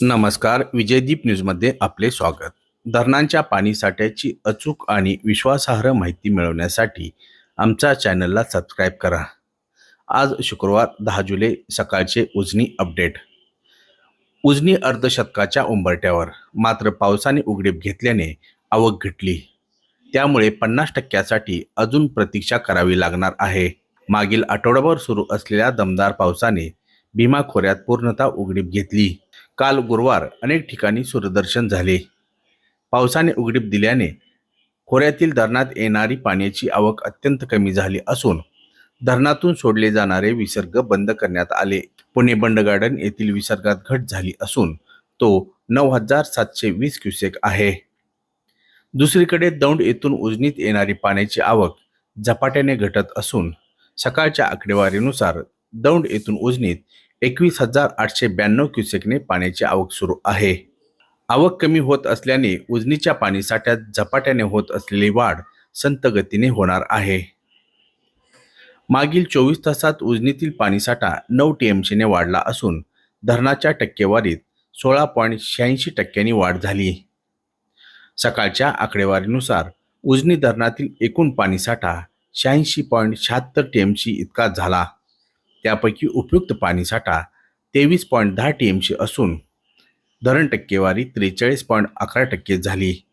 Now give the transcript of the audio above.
नमस्कार. विजयदीप न्यूजमध्ये आपले स्वागत. धरणांच्या पाणीसाठ्याची अचूक आणि विश्वासार्ह माहिती मिळवण्यासाठी आमच्या चॅनलला सबस्क्राईब करा. आज शुक्रवार 10 जुलै सकाळचे उजनी अपडेट. उजनी अर्धशतकाच्या उंबरठ्यावर, मात्र पावसाने उघडीप घेतल्याने आवक घटली. त्यामुळे 50% अजून प्रतीक्षा करावी लागणार आहे. मागील आठवडाभर सुरू असलेल्या दमदार पावसाने भीमा खोऱ्यात पूर्णतः उघडीप घेतली. काल गुरुवार अनेक ठिकाणी सूर्यदर्शन झाले. पावसाने उघडीप दिल्याने खोऱ्यातील धरणात येणारी पाण्याची आवक अत्यंत कमी झाली असून धरणातून सोडले जाणारे विसर्ग बंद करण्यात आले. पुणे बंड गार्डन येथील विसर्गात घट झाली असून तो 9,720 क्युसेक आहे. दुसरीकडे दौंड येथून उजनीत येणारी पाण्याची आवक झपाट्याने घटत असून सकाळच्या आकडेवारीनुसार दौंड येथून उजनीत 21,892 क्युसेकने पाण्याची आवक सुरू आहे. आवक कमी होत असल्याने उजनीच्या पाणीसाठ्यात झपाट्याने होत असलेली वाढ संथ गतीने होणार आहे. मागील 24 तासात उजनीतील पाणीसाठा 9 TMCने वाढला असून धरणाच्या टक्केवारीत 16.86% वाढ झाली. सकाळच्या आकडेवारीनुसार उजनी धरणातील एकूण पाणीसाठा 86.76 TMC इतका झाला. त्यापैकी उपयुक्त पाणीसाठा 23.10 TMC असून धरण टक्केवारी 43.11% झाली.